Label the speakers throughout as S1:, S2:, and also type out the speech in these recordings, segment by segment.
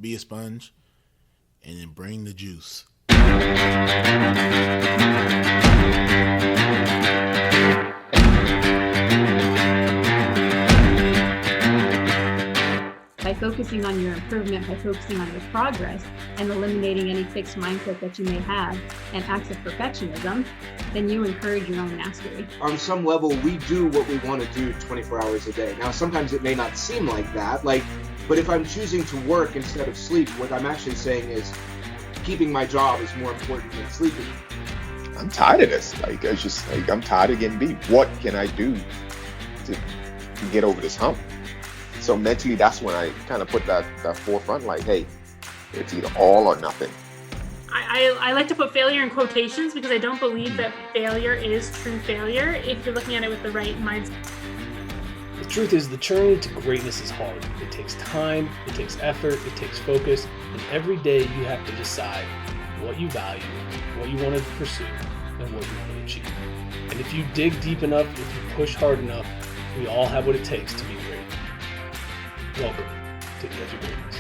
S1: be a sponge, and then bring the juice.
S2: By focusing on your improvement, by focusing on your progress, and eliminating any fixed mindset that you may have and acts of perfectionism, then you encourage your own mastery.
S3: On some level, we do what we want to do 24 hours a day. Now, sometimes it may not seem like that, but if I'm choosing to work instead of sleep, what I'm actually saying is keeping my job is more important than sleeping.
S4: I'm tired of this. I'm tired of getting beat. What can I do to get over this hump? So mentally, that's when I kind of put that forefront, like, hey, it's either all or nothing.
S5: I like to put failure in quotations because I don't believe that failure is true failure if you're looking at it with the right mindset.
S6: The truth is, the journey to greatness is hard. It takes time, it takes effort, it takes focus, and every day you have to decide what you value, what you want to pursue, and what you want to achieve. And if you dig deep enough, if you push hard enough, we all have what it takes to be great. Welcome to the Edge of Greatness.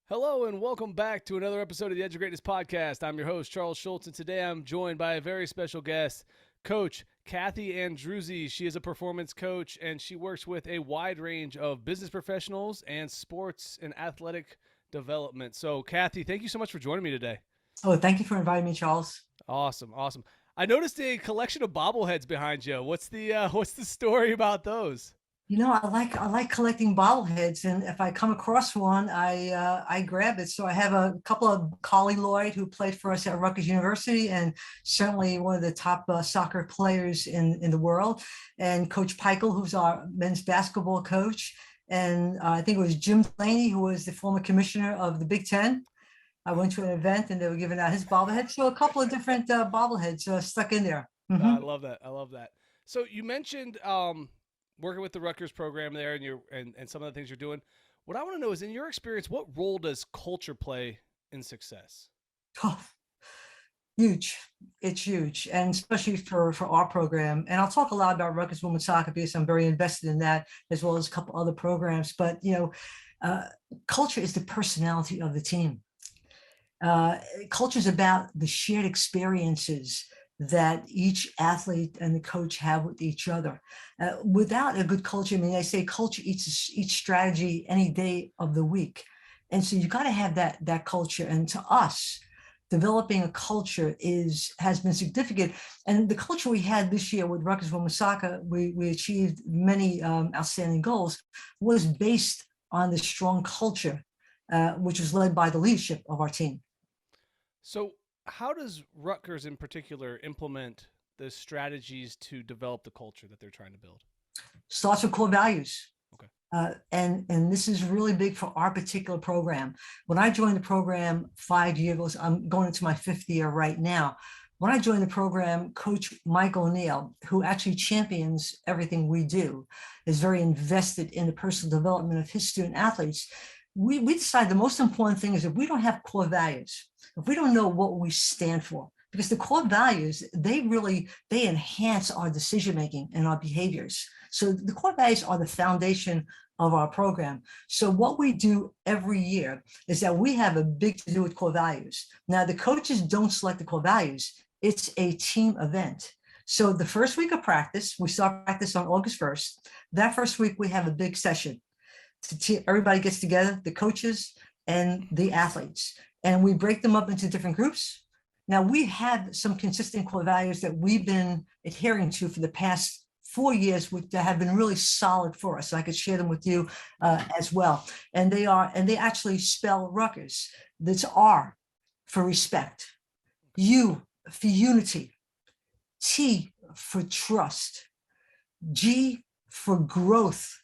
S6: Hello and welcome back to another episode of the Edge of Greatness podcast. I'm your host, Charles Schultz, and today I'm joined by a very special guest, Coach Cathy Andruzzi. She is a performance coach, and she works with a wide range of business professionals and sports and athletic development. So, Cathy, thank you so much for joining me today.
S7: Oh, thank you for inviting me, Charles.
S6: Awesome. I noticed a collection of bobbleheads behind you. What's the story about those?
S7: You know, I like collecting bobbleheads, and if I come across one, I grab it. So I have a couple of Carly Lloyd, who played for us at Rutgers University, and certainly one of the top soccer players in the world, and Coach Peichel, who's our men's basketball coach, and I think it was Jim Delaney, who was the former commissioner of the Big Ten. I went to an event, and they were giving out his bobblehead. So a couple of different bobbleheads stuck in there. Mm-hmm.
S6: I love that. So you mentioned working with the Rutgers program there, and some of the things you're doing. What I want to know is, in your experience, what role does culture play in success?
S7: Oh, huge. It's huge, and especially for our program. And I'll talk a lot about Rutgers women's soccer because I'm very invested in that, as well as a couple other programs. But culture is the personality of the team. Culture is about the shared experiences that each athlete and the coach have with each other. Without a good culture, I mean, they say culture eats each strategy any day of the week. And so you got to have that culture. And to us, developing a culture has been significant. And the culture we had this year with Rutgers women's soccer, we achieved many outstanding goals, was based on the strong culture, which was led by the leadership of our team.
S6: So how does Rutgers in particular implement the strategies to develop the culture that they're trying to build?
S7: Starts with core values.
S6: Okay.
S7: And this is really big for our particular program. When I joined the program 5 years ago, I'm going into my 5th year right now. When I joined the program, Coach Mike O'Neill, who actually champions everything we do, is very invested in the personal development of his student athletes. We decided the most important thing is if we don't have core values, if we don't know what we stand for, because the core values, they enhance our decision-making and our behaviors. So the core values are the foundation of our program. So what we do every year is that we have a big to do with core values. Now, the coaches don't select the core values. It's a team event. So the first week of practice, we start practice on August 1st. That first week, we have a big session. Everybody gets together, the coaches and the athletes, and we break them up into different groups. Now, we have some consistent core values that we've been adhering to for the past 4 years, that have been really solid for us. So I could share them with you as well. And they actually spell Rutgers. That's R for respect, U for unity, T for trust, G for growth,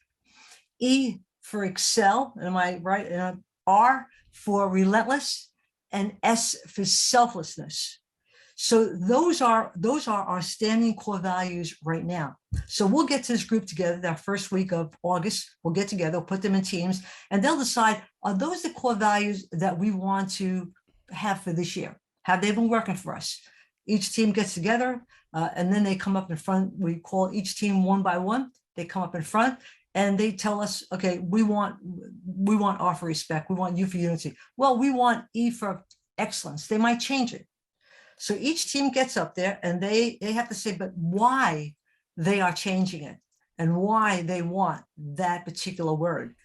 S7: E for excel, am I right? R for relentless, and S for selflessness. So those are our standing core values right now. So we'll get to this group together that first week of August. We'll get together, put them in teams, and they'll decide, are those the core values that we want to have for this year? Have they been working for us? Each team gets together, and then they come up in front. We call each team one by one. They come up in front and they tell us, okay, we want R for respect. We want U for unity. Well, we want E for excellence. They might change it. So each team gets up there and they have to say, but why they are changing it and why they want that particular word.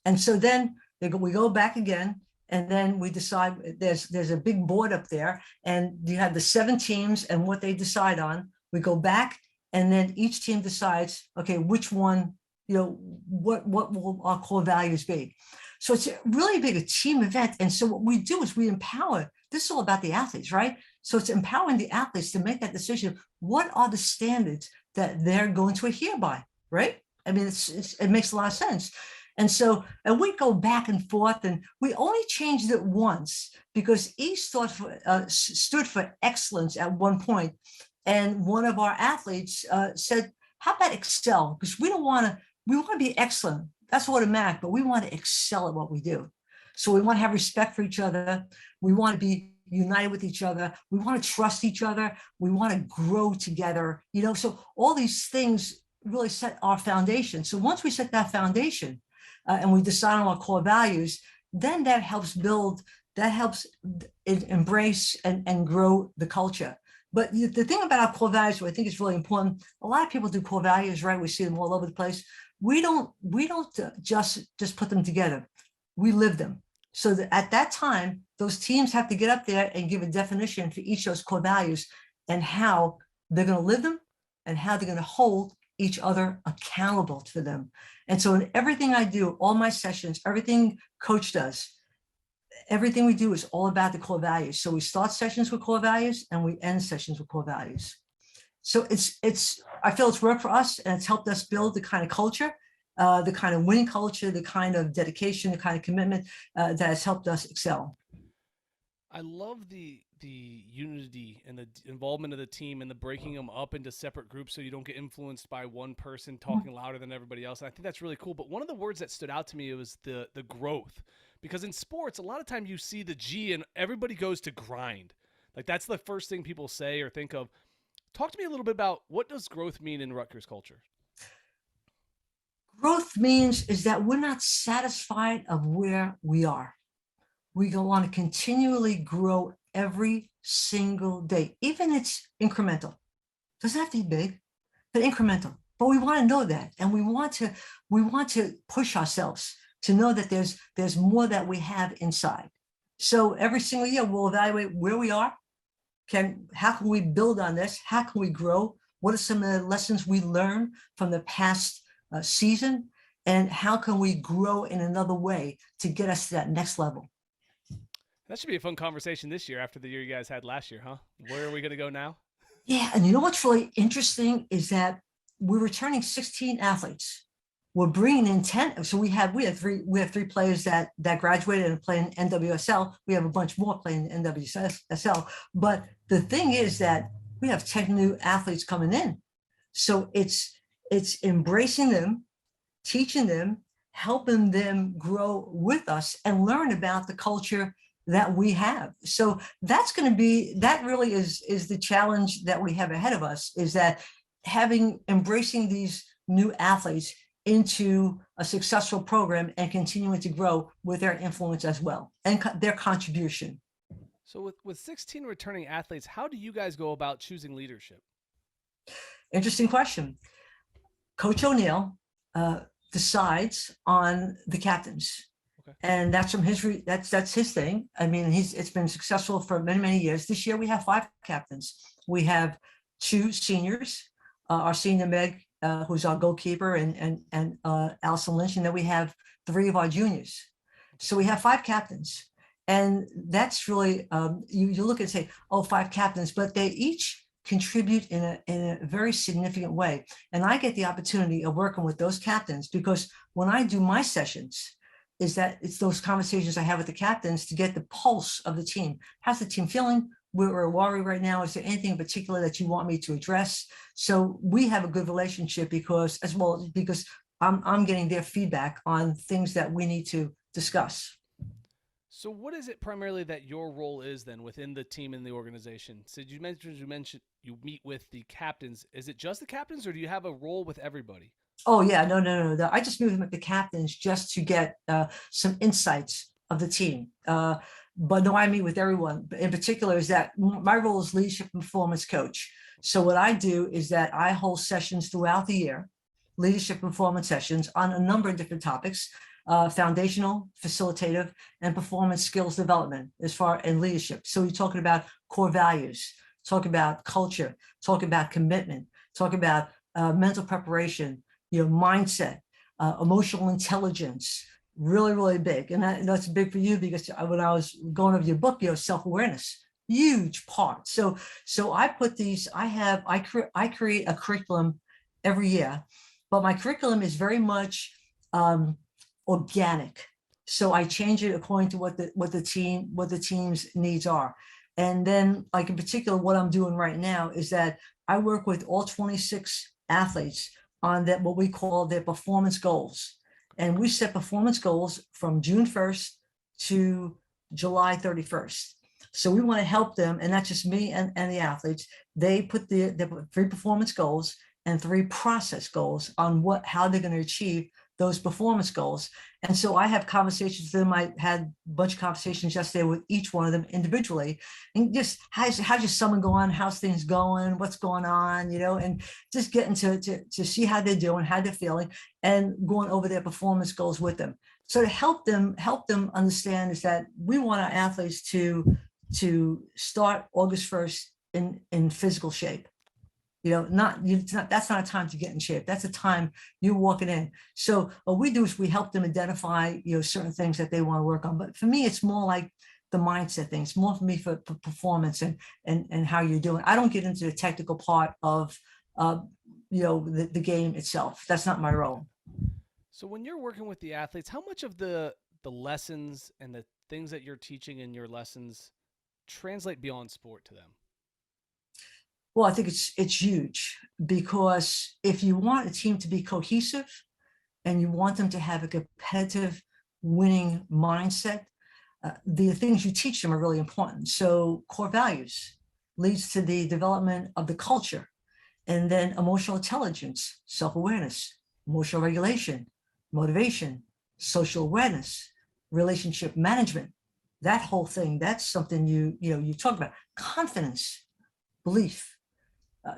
S7: And so then we go back again, and then we decide. There's a big board up there, and you have the 7 teams and what they decide on. We go back, and then each team decides, okay, which one, what will our core values be? So it's really big, a team event. And so what we do is we empower. This is all about the athletes, right? So it's empowering the athletes to make that decision. What are the standards that they're going to adhere by, right? I mean, it makes a lot of sense. And so, and we go back and forth, and we only changed it once because E stood for excellence at one point. And one of our athletes said, how about excel? Because we want to be excellent. That's automatic, but we want to excel at what we do. So we want to have respect for each other. We want to be united with each other. We want to trust each other. We want to grow together. So all these things really set our foundation. So once we set that foundation and we decide on our core values, then that helps embrace and grow the culture. But the thing about our core values, what I think is really important, a lot of people do core values, right? We see them all over the place. We don't just put them together. We live them. So that at that time, those teams have to get up there and give a definition for each of those core values and how they're going to live them and how they're going to hold each other accountable to them. And so in everything I do, all my sessions, everything coach does, everything we do is all about the core values. So we start sessions with core values and we end sessions with core values. So I feel it's worked for us, and it's helped us build the kind of culture, the kind of winning culture, the kind of dedication, the kind of commitment that has helped us excel.
S6: I love the unity and the involvement of the team and the breaking them up into separate groups so you don't get influenced by one person talking louder than everybody else. And I think that's really cool. But one of the words that stood out to me was the growth, because in sports, a lot of times you see the G and everybody goes to grind. Like that's the first thing people say or think of. Talk to me a little bit about what does growth mean in Rutgers culture?
S7: Growth means is that we're not satisfied of where we are. We want to continually grow every single day, even it's incremental. Doesn't have to be big, but incremental. But we want to know that, and we want to push ourselves to know that there's more that we have inside. So every single year we'll evaluate where we are. How can we build on this? How can we grow? What are some of the lessons we learned from the past season? And how can we grow in another way to get us to that next level?
S6: That should be a fun conversation this year after the year you guys had last year, huh? Where are we going to go now?
S7: Yeah, and you know what's really interesting is that we're returning 16 athletes. We're bringing in 10. So we have three players that graduated and play in NWSL. We have a bunch more playing in NWSL. But the thing is that we have 10 new athletes coming in. So it's embracing them, teaching them, helping them grow with us and learn about the culture that we have. So that really is the challenge that we have ahead of us, is that embracing these new athletes into a successful program and continuing to grow with their influence as well and their contribution.
S6: So with 16 returning athletes, how do you guys go about choosing leadership?
S7: Interesting question. Coach O'Neill decides on the captains. Okay. And that's from that's his thing. I mean, it's been successful for many, many years. This year we have 5 captains. We have 2 seniors, our senior Meg, who's our goalkeeper, and Allison Lynch, and then we have 3 of our juniors. So we have 5 captains, and that's really you look and say, 5 captains, but they each contribute in a very significant way. And I get the opportunity of working with those captains because when I do my sessions, it's those conversations I have with the captains to get the pulse of the team. How's the team feeling? we're worried right now. Is there anything in particular that you want me to address? So we have a good relationship because I'm getting their feedback on things that we need to discuss.
S6: So what is it primarily that your role is then within the team and the organization? So you mentioned you meet with the captains. Is it just the captains, or do you have a role with everybody?
S7: Oh yeah, no. I just meet with the captains just to get some insights of the team. But no, I meet with everyone. In particular, is that my role is leadership and performance coach. So what I do is that I hold sessions throughout the year, leadership and performance sessions on a number of different topics. Foundational, facilitative, and performance skills development as far in leadership. So you're talking about core values, talk about culture, talk about commitment, talk about mental preparation, mindset, emotional intelligence, really big. And that's big for you because when I was going over your book, self-awareness, huge part. So I put these, I create a curriculum every year, but my curriculum is very much organic. So I change it according to what the team's needs are. And then, like in particular, what I'm doing right now is that I work with all 26 athletes on what we call their performance goals. And we set performance goals from June 1st to July 31st. So we want to help them, and not just me and the athletes. They put their 3 performance goals and 3 process goals on how they're going to achieve those performance goals. And so I have conversations with them. I had a bunch of conversations yesterday with each one of them individually, and just how's your summer going? How's things going? What's going on? And just getting to see how they're doing, how they're feeling, and going over their performance goals with them. So to help them understand is that we want our athletes to start August 1st in physical shape. That's not a time to get in shape. That's a time you're walking in. So what we do is we help them identify, certain things that they want to work on. But for me, it's more like the mindset thing. It's more for me for performance and how you're doing. I don't get into the technical part of, the game itself. That's not my role.
S6: So when you're working with the athletes, how much of the lessons and the things that you're teaching in your lessons translate beyond sport to them?
S7: Well, I think it's huge, because if you want a team to be cohesive and you want them to have a competitive winning mindset, the things you teach them are really important. So core values leads to the development of the culture, and then emotional intelligence, self-awareness, emotional regulation, motivation, social awareness, relationship management, that whole thing. That's something you talk about. Confidence, belief,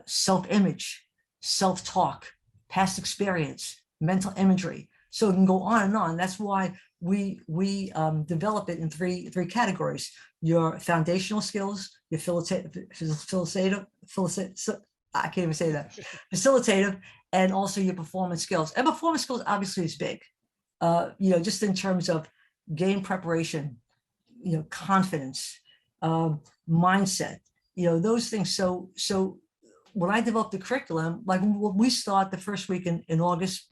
S7: self-image, self-talk, past experience, mental imagery. So it can go on and on. That's why we develop it in three categories: your foundational skills, your facilitative, I can't even say that, facilitative, and also your performance skills. And performance skills obviously is big, just in terms of game preparation, confidence, mindset, those things. So when I develop the curriculum, like when we start the first week in August,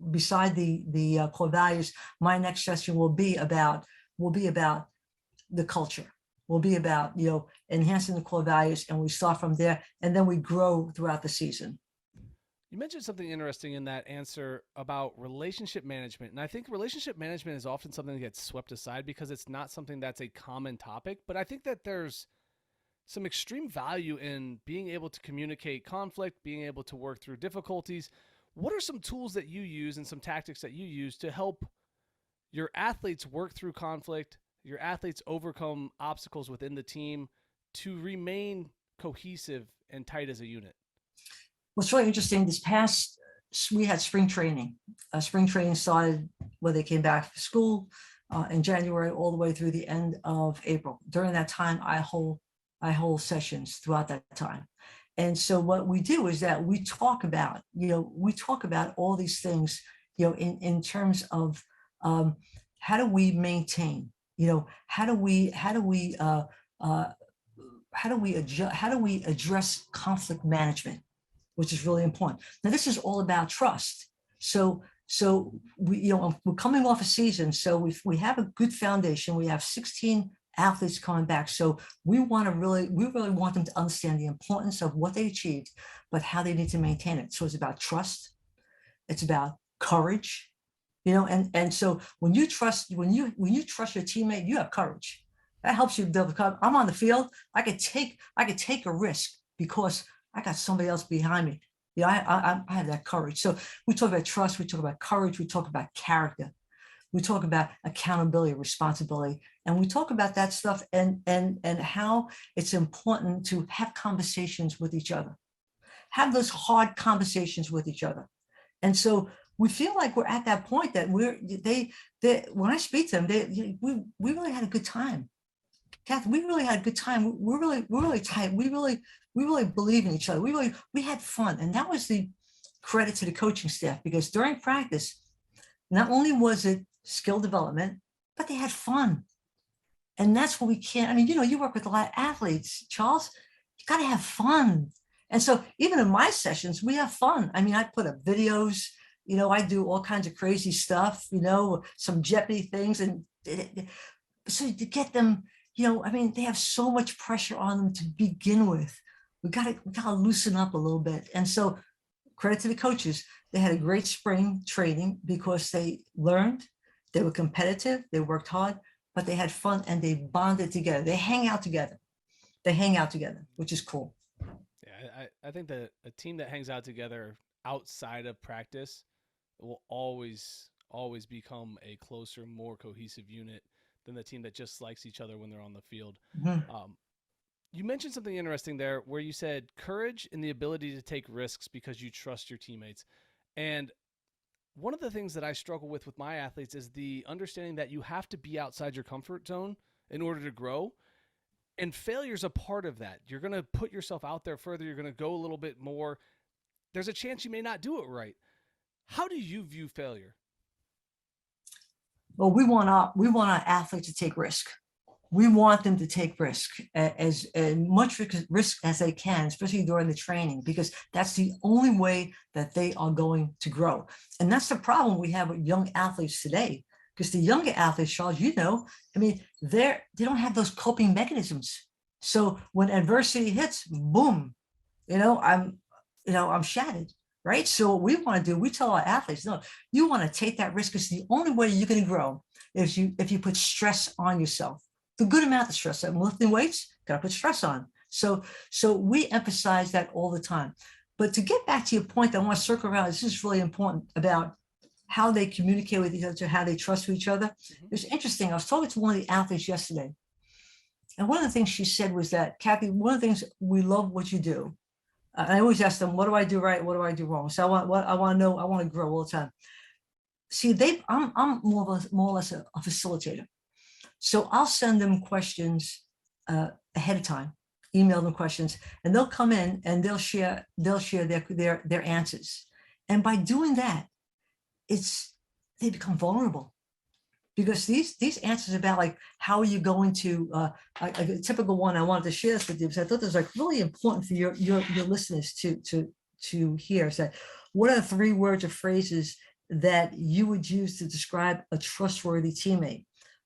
S7: beside the core values, my next session will be about the culture. Will be about enhancing the core values, and we start from there, and then we grow throughout the season.
S6: You mentioned something interesting in that answer about relationship management, and I think relationship management is often something that gets swept aside because it's not something that's a common topic. But I think that there's some extreme value in being able to communicate conflict, being able to work through difficulties. What are some tools that you use and some tactics that you use to help your athletes work through conflict, your athletes overcome obstacles within the team, to remain cohesive and tight as a unit?
S7: Well, it's really interesting. We had spring training. Spring training started when they came back from school in January all the way through the end of April. During that time, I hold sessions throughout that time. And so what we do is that we talk about all these things, in terms of how do we maintain, how do we address conflict management, which is really important. Now, this is all about trust. So we're coming off a season, so we have a good foundation. We have 16 athletes coming back. So we really want them to understand the importance of what they achieved, but how they need to maintain it. So it's about trust. It's about courage, and so when you trust your teammate, you have courage. That helps you develop. I'm on the field. I could take a risk because I got somebody else behind me. I have that courage. So we talk about trust. We talk about courage. We talk about character. We talk about accountability, responsibility, and we talk about that stuff and how it's important to have conversations with each other, have those hard conversations with each other. And so we feel like we're at that point that when I speak to them, we really had a good time. Cathy, we really had a good time. We're really tight. We really believe in each other. We had fun. And that was the credit to the coaching staff, because during practice, not only was it skill development, but they had fun. And that's what we can't. I mean, you work with a lot of athletes, Charles. You got to have fun. And so even in my sessions, we have fun. I mean, I put up videos, I do all kinds of crazy stuff, some Jeopardy things. And so to get them, they have so much pressure on them to begin with. We got to loosen up a little bit. And so credit to the coaches. They had a great spring training because they learned, they were competitive, they worked hard, but they had fun and they bonded together. They hang out together, which is cool.
S6: Yeah, I think that a team that hangs out together outside of practice will always become a closer, more cohesive unit than the team that just likes each other when they're on the field. Mm-hmm. You mentioned something interesting there where you said courage and the ability to take risks because you trust your teammates. And one of the things that I struggle with my athletes is the understanding that you have to be outside your comfort zone in order to grow. And failure is a part of that. You're going to put yourself out there further. You're going to go a little bit more. There's a chance you may not do it right. How do you view failure?
S7: Well, we want our athletes to take risk. We want them to take risk, as much risk as they can, especially during the training, because that's the only way that they are going to grow. And that's the problem we have with young athletes today, because the younger athletes, Charles, they don't have those coping mechanisms. So when adversity hits, boom, I'm shattered. Right. So what we want to do, we tell our athletes, no, you want to take that risk, because the only way you're going to grow is if you put stress on yourself. The good amount of stress. I'm lifting weights, got to put stress on. So we emphasize that all the time. But to get back to your point, I want to circle around. This is really important about how they communicate with each other, how they trust each other. Mm-hmm. It's interesting. I was talking to one of the athletes yesterday, and one of the things she said was that, Cathy, one of the things, we love what you do. I always ask them, what do I do right? What do I do wrong? So I want to know, I want to grow all the time. See, I'm more or less a facilitator. So I'll send them questions ahead of time, email them questions, and they'll come in and they'll share their answers. And by doing that, they become vulnerable, because these answers about, like, how are you going to a typical one I wanted to share this with you, because I thought this was like really important for your listeners to hear. Is that, what are the 3 words or phrases that you would use to describe a trustworthy teammate?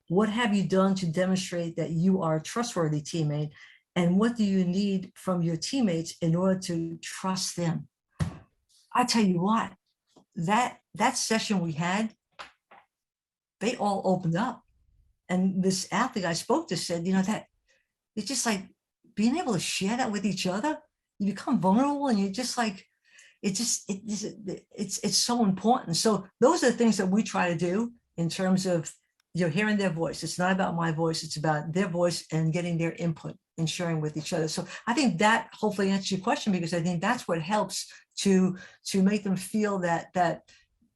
S7: What have you done to demonstrate that you are a trustworthy teammate? And what do you need from your teammates in order to trust them? I tell you what, that session we had, they all opened up. And this athlete I spoke to said, that it's just like being able to share that with each other. You become vulnerable, and you're just like, it's so important. So those are the things that we try to do in terms of, hearing their voice. It's not about my voice. It's about their voice and getting their input and sharing with each other. So I think that hopefully answers your question, because I think that's what helps to make them feel that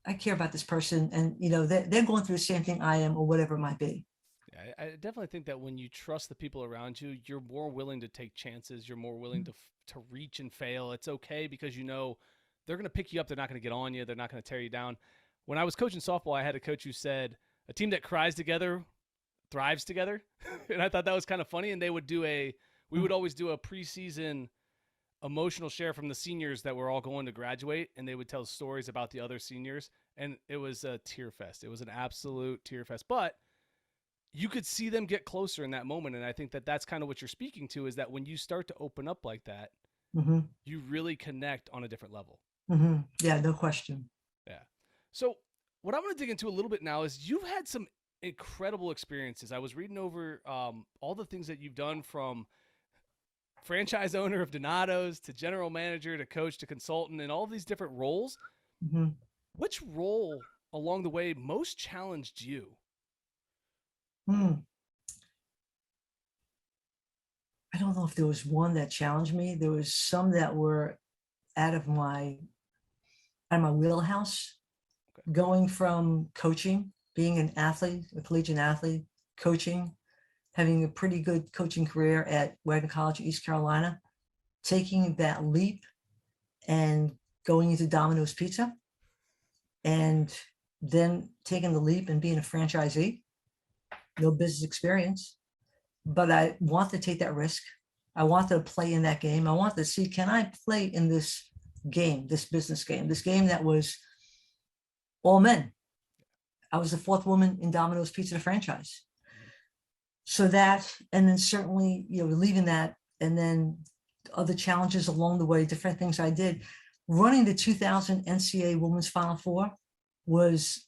S7: I care about this person, and they're going through the same thing I am, or whatever it might be.
S6: Yeah, I definitely think that when you trust the people around you, you're more willing to take chances. You're more willing to reach and fail. It's okay, because they're going to pick you up. They're not going to get on you. They're not going to tear you down. When I was coaching softball, I had a coach who said, a team that cries together thrives together. And I thought that was kind of funny. And we would always do a preseason emotional share from the seniors that were all going to graduate, and they would tell stories about the other seniors. And it was a tear fest. It was an absolute tear fest. But you could see them get closer in that moment. And I think that that's kind of what you're speaking to, is that when you start to open up like that,
S7: Mm-hmm.
S6: you really connect on a different level.
S7: Mm-hmm. Yeah, no question.
S6: Yeah. So what I want to dig into a little bit now is you've had some incredible experiences. I was reading over all the things that you've done, from franchise owner of Donato's to general manager to coach to consultant, and all these different roles.
S7: Mm-hmm.
S6: Which role along the way most challenged you?
S7: Hmm. I don't know if there was one that challenged me. There was some that were out of my wheelhouse.
S6: Okay.
S7: Going from coaching, being an athlete, a collegiate athlete, coaching, having a pretty good coaching career at Wagner College, East Carolina, taking that leap and going into Domino's Pizza, and then taking the leap and being a franchisee. No business experience, but I want to take that risk. I want to play in that game. I want to see, can I play in this game, this business game, this game that was all men. I was the fourth woman in Domino's Pizza franchise. So that, and then certainly, leaving that, and then other challenges along the way, different things I did. Running the 2000 NCAA Women's Final Four was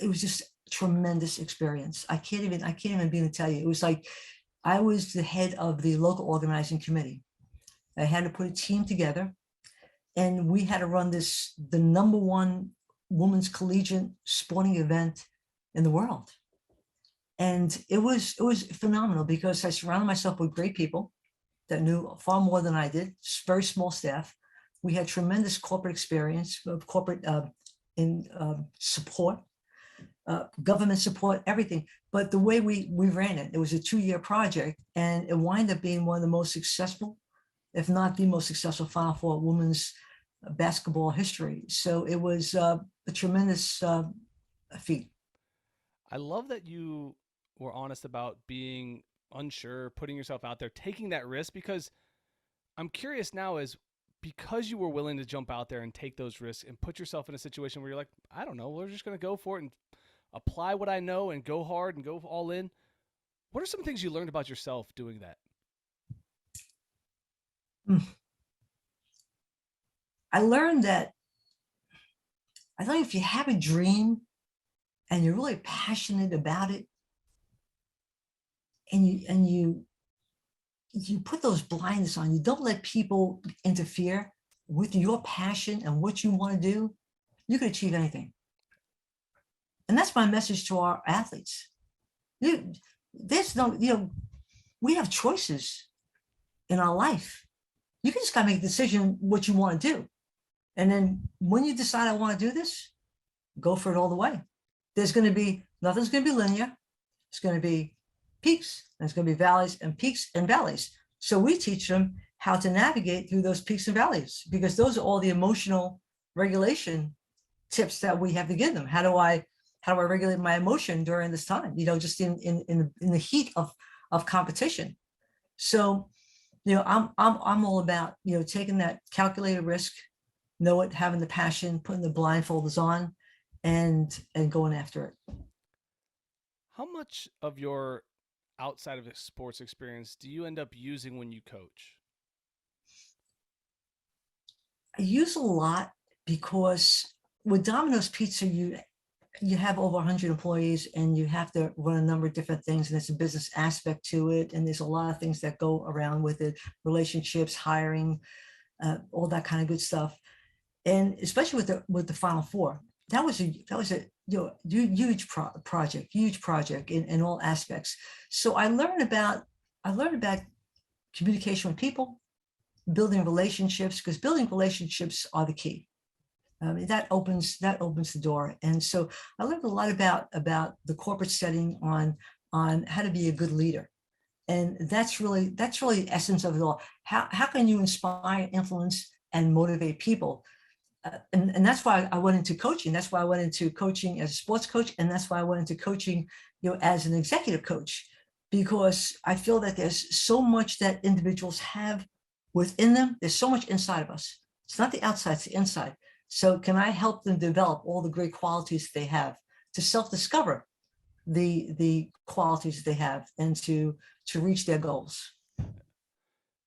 S7: just a tremendous experience. I can't even begin to tell you. It was like I was the head of the local organizing committee. I had to put a team together, and we had to run the number one women's collegiate sporting event in the world. And it was phenomenal, because I surrounded myself with great people that knew far more than I did. Very small staff. We had tremendous corporate experience, corporate support, government support, everything. But the way we ran it, it was a 2-year project, and it wound up being one of the most successful, if not the most successful, Final Four women's basketball history. So it was a tremendous feat.
S6: I love that you were honest about being unsure, putting yourself out there, taking that risk, because I'm curious now, is because you were willing to jump out there and take those risks and put yourself in a situation where you're like, I don't know, we're just going to go for it and apply what I know and go hard and go all in. What are some things you learned about yourself doing that?
S7: I learned that I think if you have a dream and you're really passionate about it, and you put those blinders on, you don't let people interfere with your passion and what you want to do, you can achieve anything. And that's my message to our athletes. There's no, we have choices in our life. You can just gotta make a decision what you want to do. And then when you decide I want to do this, go for it all the way. Nothing's going to be linear. It's going to be peaks, and it's going to be valleys, and peaks and valleys. So we teach them how to navigate through those peaks and valleys, because those are all the emotional regulation tips that we have to give them. How do I regulate my emotion during this time? Just in the heat of competition. So, I'm all about, taking that calculated risk, having the passion, putting the blindfolders on, and going after it.
S6: How much of your outside of sports experience do you end up using when you coach?
S7: I use a lot, because with Domino's Pizza, you have over 100 employees, and you have to run a number of different things, and there's a business aspect to it, and there's a lot of things that go around with it, relationships, hiring, all that kind of good stuff. And especially with the Final Four, that was a huge project in all aspects. So I learned about communication with people, building relationships, because building relationships are the key. That opens the door. And so I learned a lot about the corporate setting on how to be a good leader. And that's really the essence of it all. How can you inspire, influence, and motivate people? And that's why I went into coaching. That's why I went into coaching as a sports coach. And that's why I went into coaching, as an executive coach, because I feel that there's so much that individuals have within them. There's so much inside of us. It's not the outside, it's the inside. So can I help them develop all the great qualities they have to self-discover the qualities that they have and to reach their goals.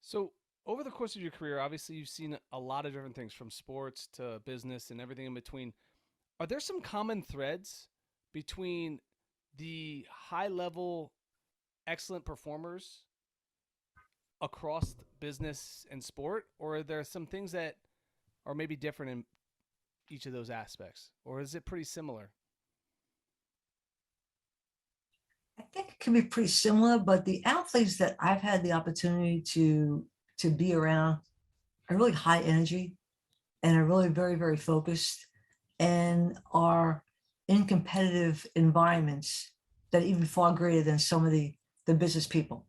S6: So, over the course of your career, obviously you've seen a lot of different things from sports to business and everything in between. Are there some common threads between the high level, excellent performers across business and sport, or are there some things that are maybe different in each of those aspects, or is it pretty similar?
S7: I think it can be pretty similar, but the athletes that I've had the opportunity to be around are really high energy and are really very, very focused and are in competitive environments that are even far greater than some of the business people,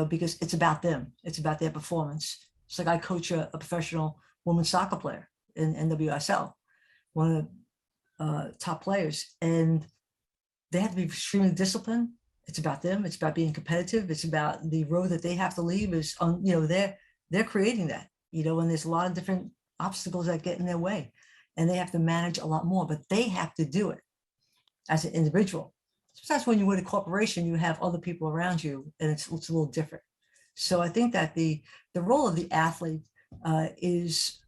S7: because it's about them. It's about their performance. It's like I coach a professional women's soccer player in NWSL, one of the top players, and they have to be extremely disciplined. It's about them. It's about being competitive. It's about the road that they have to leave is on, they're creating that, and there's a lot of different obstacles that get in their way and they have to manage a lot more, but they have to do it as an individual. Sometimes when you're with a corporation, you have other people around you and it's a little different. So I think that the role of the athlete is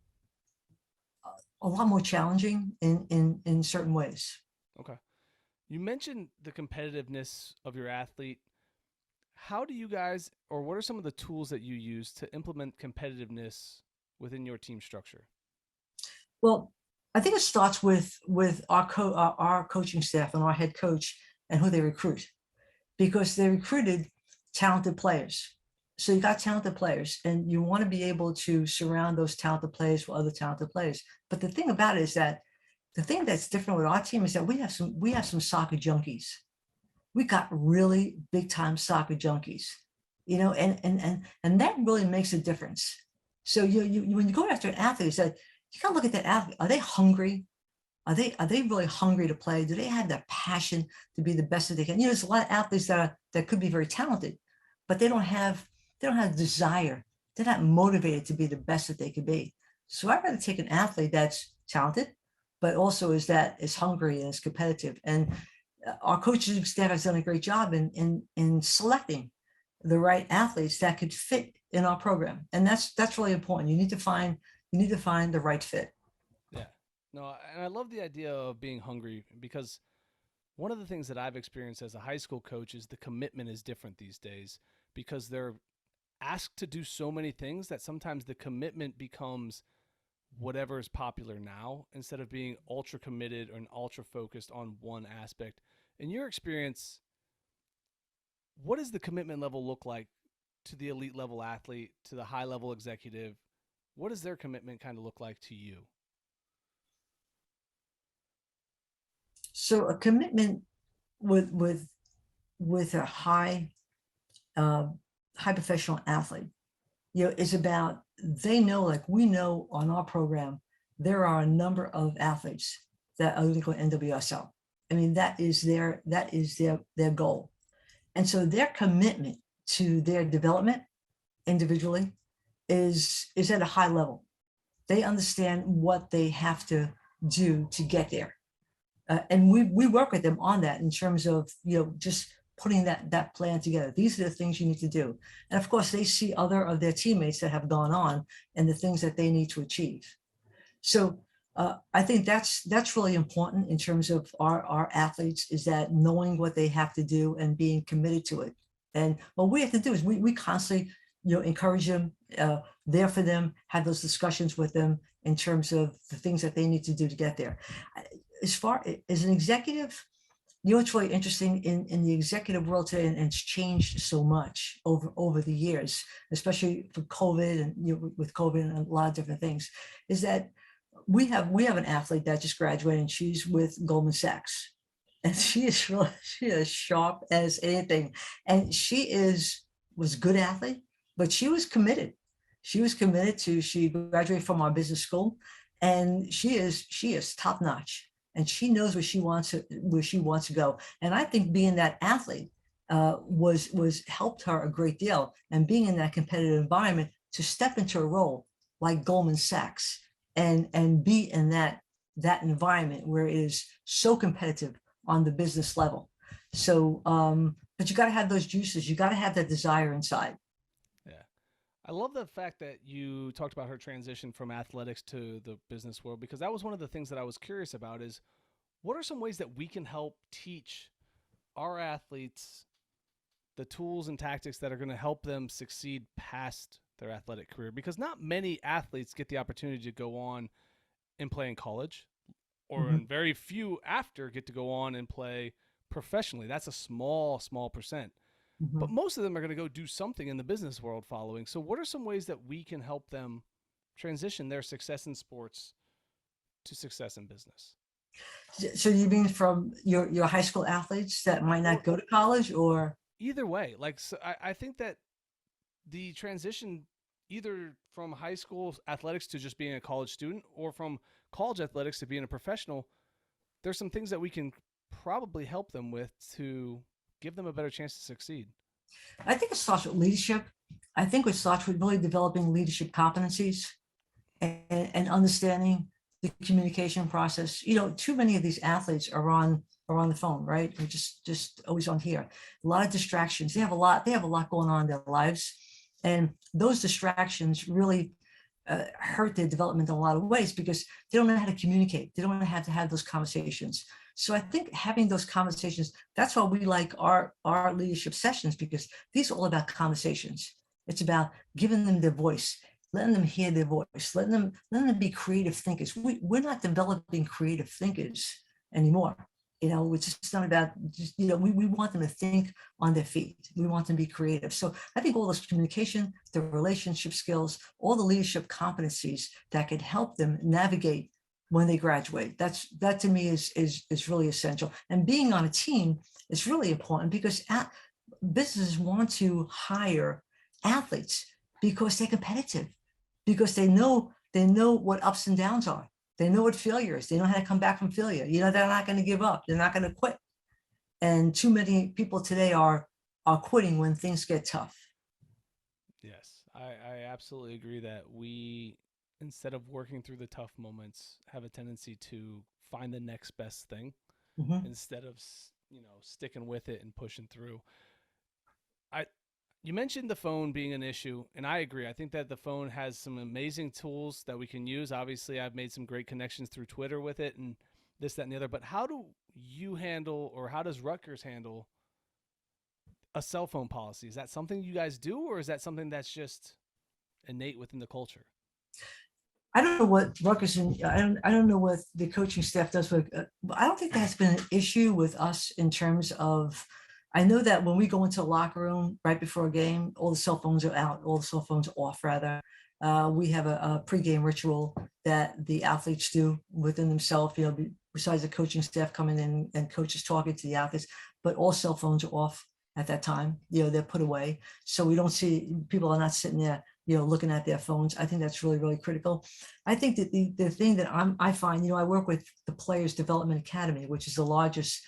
S7: a lot more challenging in certain ways.
S6: Okay. You mentioned the competitiveness of your athlete. How do you guys, or what are some of the tools that you use to implement competitiveness within your team structure?
S7: Well, I think it starts with our coaching staff and our head coach and who they recruit, because they recruited talented players. So you got talented players and you want to be able to surround those talented players with other talented players. But the thing about it is that the thing that's different with our team is that we have some soccer junkies. We got really big time soccer junkies, and that really makes a difference. So you when you go after an athlete, you gotta look at that athlete. Are they hungry? Are they really hungry to play? Do they have that passion to be the best that they can? There's a lot of athletes that could be very talented, but they don't have desire. They're not motivated to be the best that they could be. So I'd rather take an athlete that's talented, but also is hungry and is competitive. And our coaching staff has done a great job in selecting the right athletes that could fit in our program. And that's really important. You need to find the right fit.
S6: Yeah. No, and I love the idea of being hungry, because one of the things that I've experienced as a high school coach is the commitment is different these days, because they're asked to do so many things that sometimes the commitment becomes whatever is popular now instead of being ultra committed and ultra focused on one aspect. In your experience, what does the commitment level look like to the elite level athlete, to the high level executive? What does their commitment kind of look like to you?
S7: So a commitment with a high professional athlete, is about, they know, like we know on our program, there are a number of athletes that are going to NWSL. I mean, that is their goal. And so their commitment to their development individually is at a high level. They understand what they have to do to get there. And we work with them on that in terms of, just putting that plan together. These are the things you need to do. And of course, they see other of their teammates that have gone on and the things that they need to achieve. So I think that's really important in terms of our athletes, is that knowing what they have to do and being committed to it. And what we have to do is we constantly, encourage them, there for them, have those discussions with them in terms of the things that they need to do to get there. As far as an executive, it's really interesting in the executive world today, and it's changed so much over the years, especially for COVID and with COVID and a lot of different things, is that we have an athlete that just graduated and she's with Goldman Sachs, and she is sharp as anything, and was a good athlete, but she was committed. She graduated from our business school, and she is top notch. And she knows where she wants to go. And I think being that athlete was helped her a great deal. And being in that competitive environment, to step into a role like Goldman Sachs and be in that environment where it is so competitive on the business level. So, but you got to have those juices. You got to have that desire inside.
S6: Yeah. I love the fact that you talked about her transition from athletics to the business world, because that was one of the things that I was curious about is what are some ways that we can help teach our athletes the tools and tactics that are going to help them succeed past their athletic career? Because not many athletes get the opportunity to go on and play in college, or
S7: Mhm.
S6: and very few after get to go on and play professionally. That's a small percent. But
S7: Mhm.
S6: most of them are going to go do something in the business world following. So what are some ways that we can help them transition their success in sports to success in business?
S7: So you mean from your high school athletes that might not
S6: Or
S7: go to college, or
S6: either way, like, so I think that the transition either from high school athletics to just being a college student, or from college athletics to being a professional, there's some things that we can probably help them with to give them a better chance to succeed.
S7: I think it starts with leadership. I think it starts with really developing leadership competencies and understanding the communication process. Too many of these athletes are on the phone, right? They're just always on here. A lot of distractions. They have a lot going on in their lives, and those distractions really hurt their development in a lot of ways because they don't know how to communicate. They don't know how to have those conversations. So I think having those conversations, that's why we like our leadership sessions, because these are all about conversations. It's about giving them their voice, letting them hear their voice, letting them be creative thinkers. We're not developing creative thinkers anymore. It's just not about we want them to think on their feet. We want them to be creative. So I think all those communication, the relationship skills, all the leadership competencies that could help them navigate when they graduate. That to me is really essential. And being on a team is really important because businesses want to hire athletes because they're competitive, because they know what ups and downs are. They know what failure is. They know how to come back from failure. They're not going to give up. They're not going to quit. And too many people today are quitting when things get tough.
S6: Yes, I absolutely agree that we, instead of working through the tough moments, have a tendency to find the next best thing
S7: Mhm.
S6: instead of sticking with it and pushing through. I You mentioned the phone being an issue, and I agree. I think that the phone has some amazing tools that we can use. Obviously, I've made some great connections through Twitter with it and this, that, and the other. But how do you handle, or how does Rutgers handle a cell phone policy? Is that something you guys do, or is that something that's just innate within the culture?
S7: I don't know what Rutgers and I don't know what the coaching staff does, but I don't think that's been an issue with us in terms of. I know that when we go into the locker room right before a game, all the cell phones are out, all the cell phones are off rather. We have a pregame ritual that the athletes do within themselves, besides the coaching staff coming in and coaches talking to the athletes, but all cell phones are off at that time. They're put away. So we don't see people are not sitting there, looking at their phones. I think that's really, really critical. I think that the thing that I find, I work with the Players Development Academy, which is the largest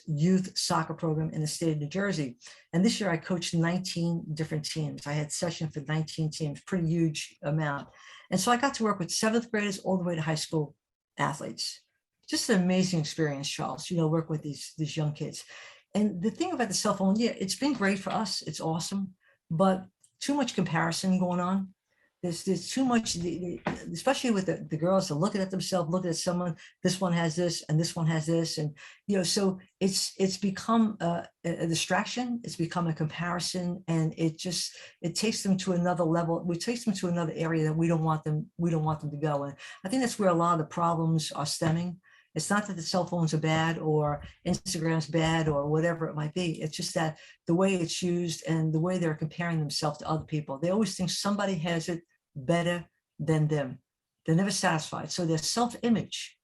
S7: youth soccer program in the state of New Jersey. And this year I coached 19 different teams. I had sessions for 19 teams, pretty huge amount. And so I got to work with seventh graders all the way to high school athletes. Just an amazing experience, Charles, work with these young kids. And the thing about the cell phone, yeah, it's been great for us. It's awesome, but too much comparison going on. There's too much, especially with the girls, are looking at themselves, looking at someone. This one has this, and this one has this, and so it's become a distraction. It's become a comparison, and it takes them to another level. We takes them to another area that we don't want them to go. And I think that's where a lot of the problems are stemming. It's not that the cell phones are bad or Instagram's bad or whatever it might be. It's just that the way it's used and the way they're comparing themselves to other people. They always think somebody has it better than them. They're never satisfied. So their self-image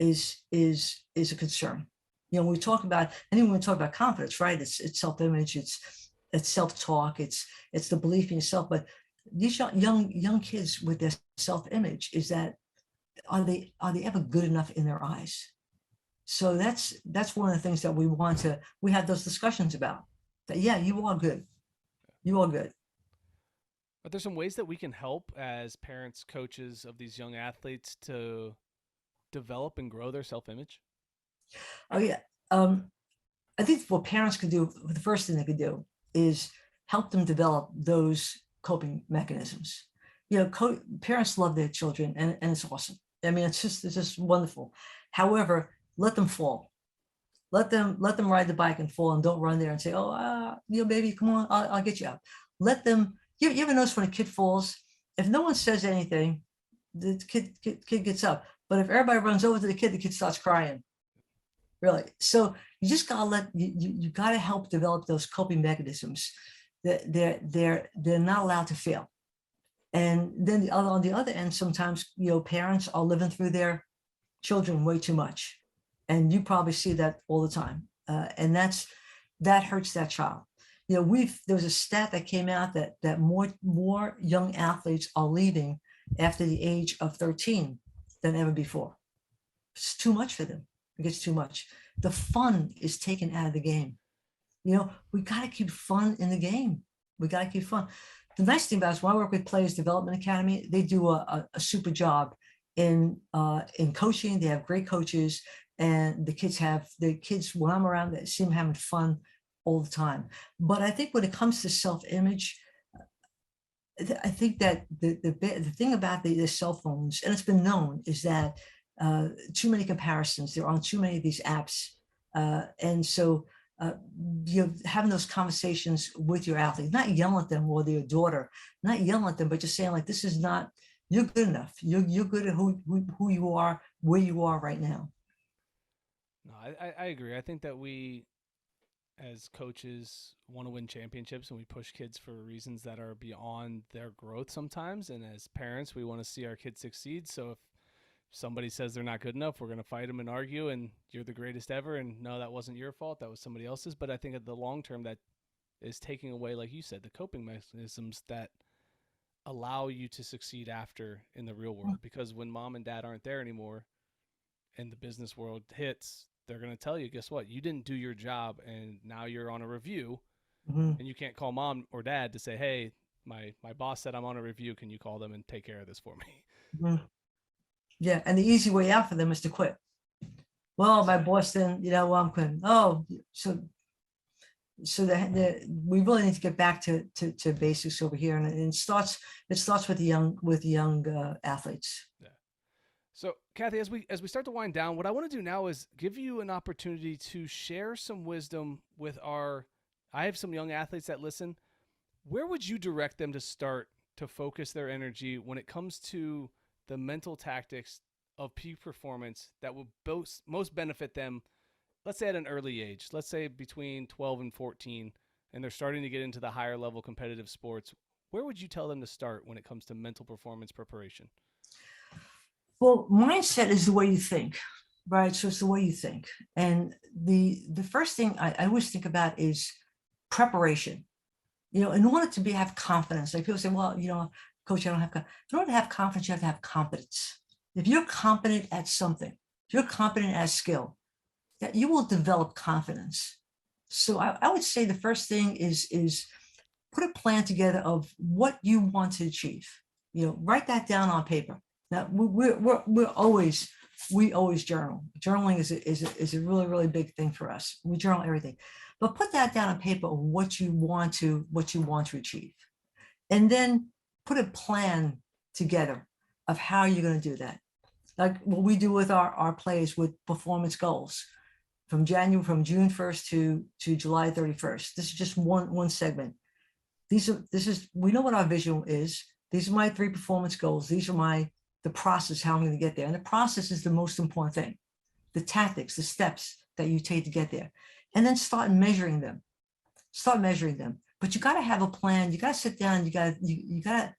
S7: is a concern. When we talk about, and even when we talk about confidence, right? It's self-image, it's self-talk, it's the belief in yourself. But these young kids with their self-image is that are they ever good enough in their eyes? So that's one of the things that we have those discussions about. That yeah, you are good. You are good.
S6: Are there some ways that we can help as parents, coaches of these young athletes to develop and grow their self-image?
S7: Oh yeah. Um, I think what parents can do, the first thing they could do is help them develop those coping mechanisms. Parents love their children, and it's awesome. I mean, it's just wonderful. However, let them fall. Let them ride the bike and fall, and don't run there and say, "Oh, baby, come on, I'll get you up." Let them. You ever notice when a kid falls, if no one says anything, the kid gets up. But if everybody runs over to the kid starts crying. Really. So you just gotta you gotta help develop those coping mechanisms. That they're not allowed to fail. And then on the other end, sometimes parents are living through their children way too much, and you probably see that all the time, and that hurts that child. There was a stat that came out that more young athletes are leaving after the age of 13 than ever before. It's too much for them. It gets too much. The fun is taken out of the game. We got to keep fun in the game. We got to keep fun. The nice thing about it is when I work with Players Development Academy, they do a super job in coaching. They have great coaches, and the kids when I'm around, they seem having fun all the time. But I think when it comes to self-image, I think that the thing about the cell phones, and it's been known, is that too many comparisons. They're on too many of these apps, and so having those conversations with your athlete, not yelling at them or your daughter, not yelling at them, but just saying like, "This is not. You're good enough. You're good at who you are, where you are right now."
S6: No, I agree. I think that we, as coaches, want to win championships, and we push kids for reasons that are beyond their growth sometimes. And as parents, we want to see our kids succeed. So if somebody says they're not good enough, we're going to fight them and argue, and you're the greatest ever, and no, that wasn't your fault, that was somebody else's. But I think at the long term, that is taking away, like you said, the coping mechanisms that allow you to succeed after in the real world. Because when mom and dad aren't there anymore and the business world hits, they're going to tell you, guess what? You didn't do your job, and now you're on a review, and you can't call mom or dad to say, "Hey, my boss said I'm on a review. Can you call them and take care of this for me?"
S7: Yeah, and the easy way out for them is to quit. Well, my boss didn't, I'm quitting. Oh, so we really need to get back to basics over here, and it starts with the young athletes.
S6: Yeah. So, Cathy, as we start to wind down, what I want to do now is give you an opportunity to share some wisdom with I have some young athletes that listen. Where would you direct them to start to focus their energy when it comes to the mental tactics of peak performance that will most benefit them, let's say at an early age, let's say between 12 and 14, and they're starting to get into the higher level competitive sports? Where would you tell them to start when it comes to mental performance preparation?
S7: Well, mindset is the way you think, right? So it's the way you think. And the first thing I always think about is preparation. In order to have confidence, like people say, well, Coach, I don't have confidence. In order to have confidence, you have to have competence. If you're competent at something, if you're competent at skill, that you will develop confidence. So I would say the first thing is put a plan together of what you want to achieve. Write that down on paper. Now we always journal. Journaling is a really, really big thing for us. We journal everything, but put that down on paper of what you want to achieve, and then put a plan together of how you're going to do that. Like what we do with our players with performance goals from June 1st to July 31st. This is just one segment. We know what our vision is. These are my 3 performance goals. These are the process, how I'm going to get there. And the process is the most important thing. The tactics, the steps that you take to get there. And then start measuring them. But you got to have a plan. You got to sit down. You got to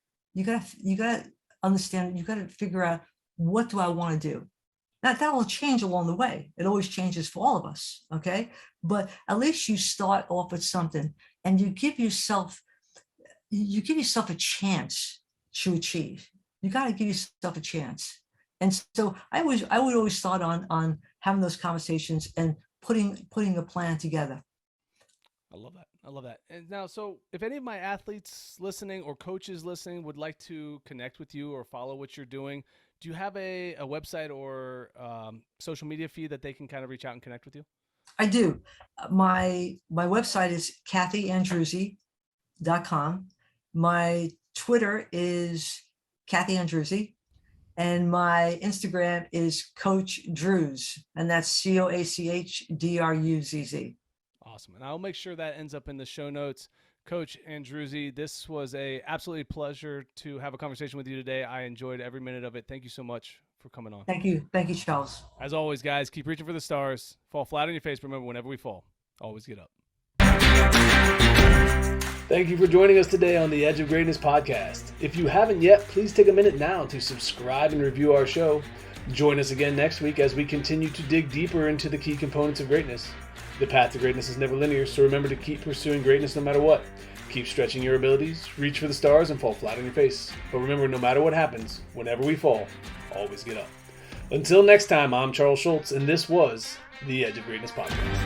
S7: understand. You got to figure out, what do I want to do? Now that will change along the way. It always changes for all of us. Okay. But at least you start off with something, and you give yourself a chance to achieve. You got to give yourself a chance. And so I would always start on having those conversations and putting a plan together.
S6: I love that. And now, so if any of my athletes listening or coaches listening would like to connect with you or follow what you're doing, do you have a website or social media feed that they can kind of reach out and connect with you?
S7: I do. My website is cathyandruzzi.com. My Twitter is Cathy Andruzzi. And my Instagram is Coach Druz, and that's CoachDruzz.
S6: Awesome. And I'll make sure that ends up in the show notes. Coach Andruzzi, this was a absolutely pleasure to have a conversation with you today. I enjoyed every minute of it. Thank you so much for coming on.
S7: Thank you, Charles.
S6: As always, guys, keep reaching for the stars. Fall flat on your face. Remember, whenever we fall, always get up. Thank you for joining us today on the Edge of Greatness podcast. If you haven't yet, please take a minute now to subscribe and review our show. Join us again next week as we continue to dig deeper into the key components of greatness. The path to greatness is never linear, so remember to keep pursuing greatness no matter what. Keep stretching your abilities, reach for the stars, and fall flat on your face. But remember, no matter what happens, whenever we fall, always get up. Until next time, I'm Charles Schultz, and this was the Edge of Greatness podcast.